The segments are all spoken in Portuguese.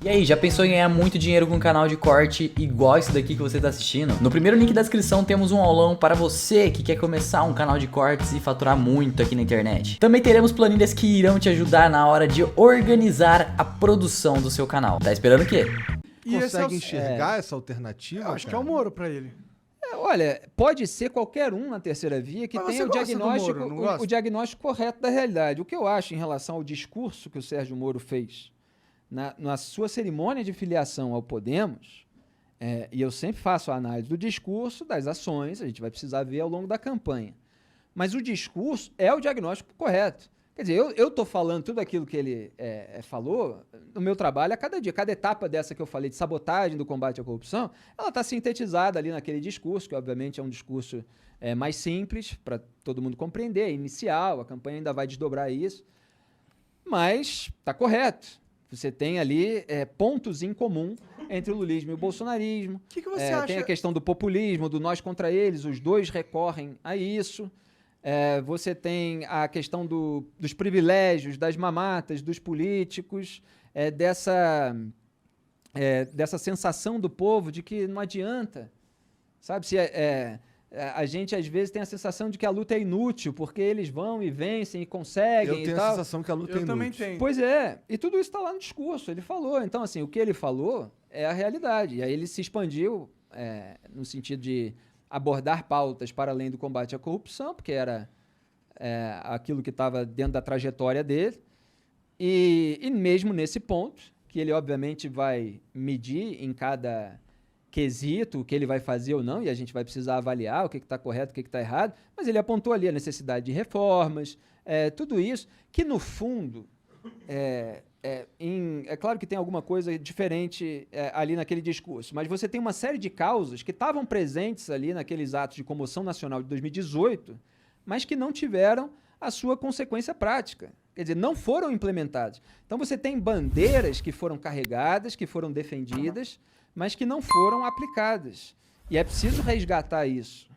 E aí, já pensou em ganhar muito dinheiro com um canal de corte igual esse daqui que você está assistindo? No primeiro link da descrição temos um aulão para você que quer começar um canal de cortes e faturar muito aqui na internet. Também teremos planilhas que irão te ajudar na hora de organizar a produção do seu canal. Tá esperando o quê? E esse Consegue é o- enxergar essa alternativa? Eu acho que é o cara? Moro pra ele. Olha, pode ser qualquer um na terceira via que Mas tenha você o gosta do diagnóstico, Moro, não gosta? o diagnóstico correto da realidade. O que eu acho em relação ao discurso que o Sérgio Moro fez na sua cerimônia de filiação ao Podemos, e eu sempre faço a análise do discurso, das ações, a gente vai precisar ver ao longo da campanha. Mas o discurso é o diagnóstico correto. Quer dizer, eu estou falando tudo aquilo que ele falou no meu trabalho a cada dia. Cada etapa dessa que eu falei de sabotagem do combate à corrupção, ela está sintetizada ali naquele discurso, que obviamente é um discurso mais simples para todo mundo compreender, é inicial, a campanha ainda vai desdobrar isso, mas está correto. Você tem ali pontos em comum entre o lulismo e o bolsonarismo. O que você acha? Tem a questão do populismo, do nós contra eles, os dois recorrem a isso. Você tem a questão dos privilégios, das mamatas, dos políticos, dessa sensação do povo de que não adianta, sabe? A gente às vezes tem a sensação de que a luta é inútil, porque eles vão e vencem e conseguem Eu e tenho a tal. sensação que a luta é Eu também inútil. tenho. Pois é, e tudo isso está lá no discurso, ele falou. Então, assim, o que ele falou é a realidade. E aí ele se expandiu no sentido de abordar pautas para além do combate à corrupção, porque era aquilo que estava dentro da trajetória dele. E mesmo nesse ponto, que ele obviamente vai medir em cada quesito o que ele vai fazer ou não, e a gente vai precisar avaliar o que está correto, o que está errado, mas ele apontou ali a necessidade de reformas, tudo isso, que no fundo, é claro que tem alguma coisa diferente ali naquele discurso, mas você tem uma série de causas que estavam presentes ali naqueles atos de comoção nacional de 2018, mas que não tiveram a sua consequência prática. Quer dizer, não foram implementados. Então você tem bandeiras que foram carregadas, que foram defendidas, mas que não foram aplicadas. E é preciso resgatar isso.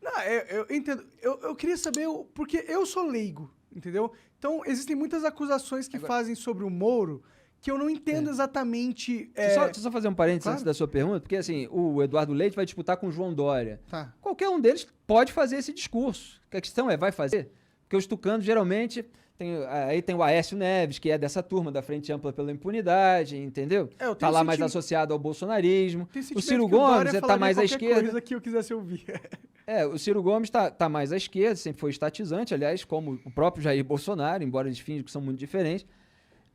Não, eu entendo. Eu queria saber, porque eu sou leigo, entendeu? Então, existem muitas acusações que fazem sobre o Moro que eu não entendo exatamente. Deixa eu só fazer um parênteses Claro. antes da sua pergunta, porque assim, o Eduardo Leite vai disputar com o João Dória. Tá. Qualquer um deles pode fazer esse discurso. A questão vai fazer? Porque os tucanos geralmente aí tem o Aécio Neves, que é dessa turma da Frente Ampla pela Impunidade, entendeu? Eu tenho Tá lá mais sentimento- associado ao bolsonarismo. Tem O sentimento Ciro que o Dória Gomes tá falaria mais à qualquer esquerda. coisa que eu quisesse ouvir. O Ciro Gomes tá mais à esquerda, sempre foi estatizante, aliás, como o próprio Jair Bolsonaro, embora eles finjam que são muito diferentes.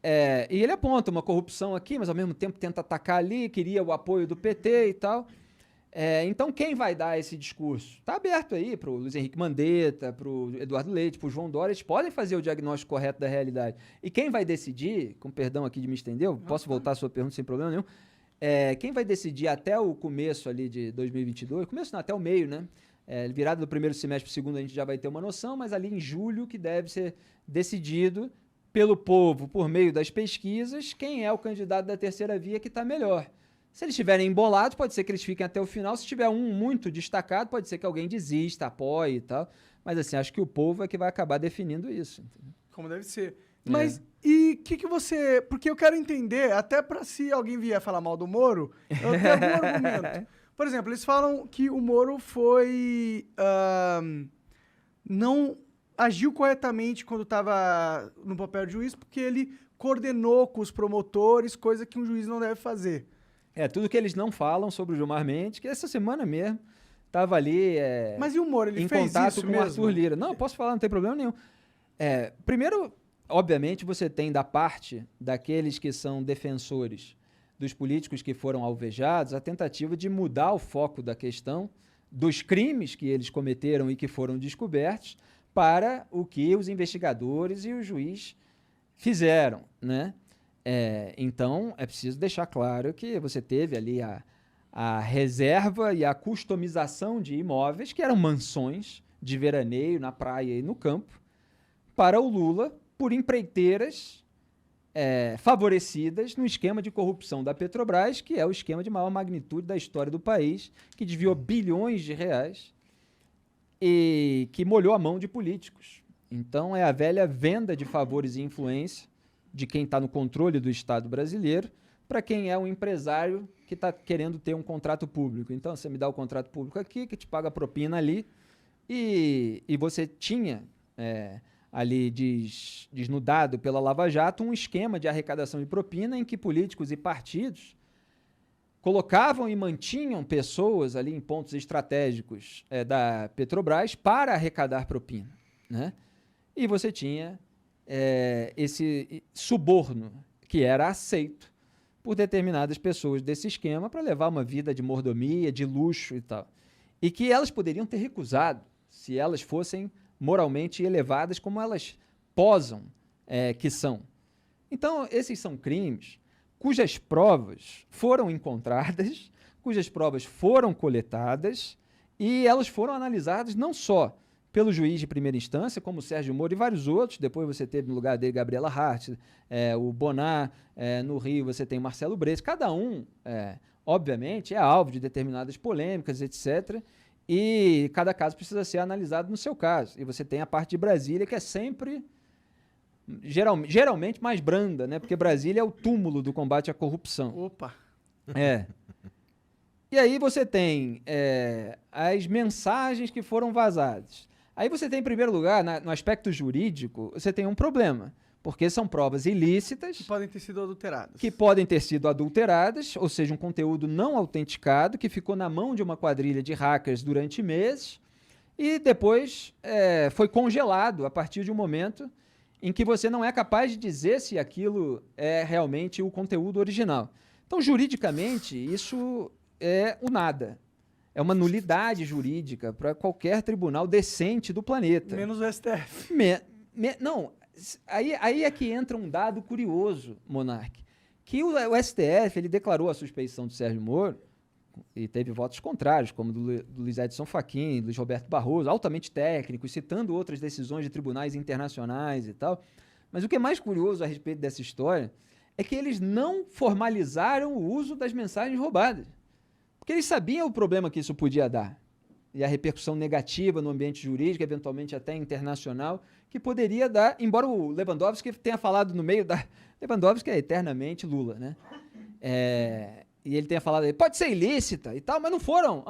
E ele aponta uma corrupção aqui, mas ao mesmo tempo tenta atacar ali, queria o apoio do PT e tal. Então, quem vai dar esse discurso? Está aberto aí para o Luiz Henrique Mandetta, para o Eduardo Leite, para o João Dória, eles podem fazer o diagnóstico correto da realidade. E quem vai decidir, com perdão aqui de me estender, eu posso voltar à sua pergunta sem problema nenhum, quem vai decidir até o começo ali de 2022, começo não, até o meio, né? Virada do primeiro semestre para o segundo a gente já vai ter uma noção, mas ali em julho que deve ser decidido pelo povo, por meio das pesquisas, quem é o candidato da terceira via que está melhor. Se eles estiverem embolados, pode ser que eles fiquem até o final. Se tiver um muito destacado, pode ser que alguém desista, apoie e tal. Mas assim, acho que o povo é que vai acabar definindo isso. Entendeu? Como deve ser. Mas, e o que você... Porque eu quero entender, até pra se alguém vier falar mal do Moro, eu tenho algum argumento. Por exemplo, eles falam que o Moro não agiu corretamente quando estava no papel de juiz, porque ele coordenou com os promotores, coisa que um juiz não deve fazer. Tudo que eles não falam sobre o Gilmar Mendes, que essa semana mesmo estava ali Mas e o Moro, ele em fez contato isso com o mesmo? Arthur Lira. Não, eu posso falar, não tem problema nenhum. Primeiro, obviamente, você tem da parte daqueles que são defensores dos políticos que foram alvejados a tentativa de mudar o foco da questão dos crimes que eles cometeram e que foram descobertos para o que os investigadores e o juiz fizeram, né? Então, é preciso deixar claro que você teve ali a reserva e a customização de imóveis, que eram mansões de veraneio na praia e no campo, para o Lula, por empreiteiras favorecidas no esquema de corrupção da Petrobras, que é o esquema de maior magnitude da história do país, que desviou bilhões de reais e que molhou a mão de políticos. Então, é a velha venda de favores e influência de quem está no controle do Estado brasileiro para quem é um empresário que está querendo ter um contrato público. Então, você me dá o contrato público aqui, que te paga a propina ali, e você tinha ali desnudado pela Lava Jato um esquema de arrecadação de propina em que políticos e partidos colocavam e mantinham pessoas ali em pontos estratégicos da Petrobras para arrecadar propina, né? E você tinha esse suborno que era aceito por determinadas pessoas desse esquema para levar uma vida de mordomia, de luxo e tal. E que elas poderiam ter recusado se elas fossem moralmente elevadas como elas posam que são. Então, esses são crimes cujas provas foram encontradas, cujas provas foram coletadas e elas foram analisadas não só pelo juiz de primeira instância, como Sérgio Moro e vários outros, depois você teve no lugar dele Gabriela Hart, o Bonar, no Rio você tem Marcelo Bretas, cada um, obviamente, é alvo de determinadas polêmicas, etc., e cada caso precisa ser analisado no seu caso. E você tem a parte de Brasília, que é sempre, geralmente mais branda, né? Porque Brasília é o túmulo do combate à corrupção. Opa! E aí você tem as mensagens que foram vazadas. Aí você tem, em primeiro lugar, no aspecto jurídico, você tem um problema, porque são provas ilícitas. Que podem ter sido adulteradas. Que podem ter sido adulteradas, ou seja, um conteúdo não autenticado, que ficou na mão de uma quadrilha de hackers durante meses, e depois foi congelado a partir de um momento em que você não é capaz de dizer se aquilo é realmente o conteúdo original. Então, juridicamente, isso é o nada. É uma nulidade jurídica para qualquer tribunal decente do planeta. Menos o STF. Não, aí é que entra um dado curioso, Monark, que o STF ele declarou a suspeição do Sérgio Moro e teve votos contrários, como do Luiz Edson Fachin, Luiz Roberto Barroso, altamente técnicos, citando outras decisões de tribunais internacionais e tal. Mas o que é mais curioso a respeito dessa história é que eles não formalizaram o uso das mensagens roubadas. Porque eles sabiam o problema que isso podia dar. E a repercussão negativa no ambiente jurídico, eventualmente até internacional, que poderia dar, embora o Lewandowski tenha falado no meio da... Lewandowski é eternamente Lula, né? E ele tenha falado, pode ser ilícita e tal, mas não foram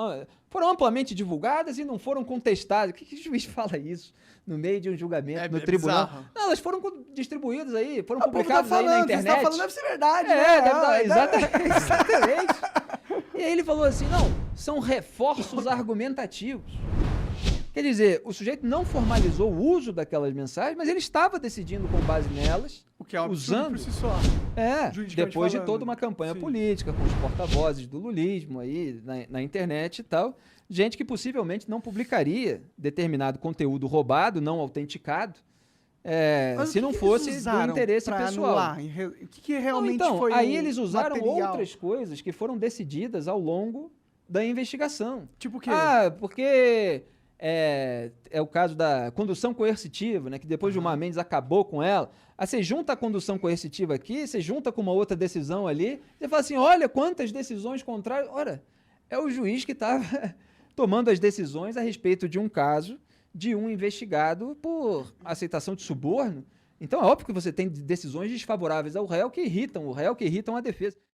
amplamente divulgadas e não foram contestadas. Que juiz fala isso no meio de um julgamento no tribunal? Bizarro. Não, elas foram distribuídas aí, foram O povo publicadas tá aí na falando, internet. você tá falando, deve ser verdade, Exatamente. E aí ele falou assim, não, são reforços argumentativos. Quer dizer, o sujeito não formalizou o uso daquelas mensagens, mas ele estava decidindo com base nelas, O que é um absurdo usando, por si só. Juridicamente depois de falando. toda uma campanha Sim. política, com os porta-vozes do lulismo aí na internet e tal, gente que possivelmente não publicaria determinado conteúdo roubado, não autenticado, Mas se o não que fosse eles do usaram interesse pra pessoal. anular? O que realmente Então, foi aí o eles usaram material? outras coisas que foram decididas ao longo da investigação. Tipo o quê? Porque é o caso da condução coercitiva, né? Que depois Gilmar Mendes acabou com ela. Aí você junta a condução coercitiva aqui, você junta com uma outra decisão ali, você fala assim, olha quantas decisões contrárias. Ora, é o juiz que estava tomando as decisões a respeito de um caso de um investigado por aceitação de suborno. Então é óbvio que você tem decisões desfavoráveis ao réu que irritam o réu, que irritam a defesa.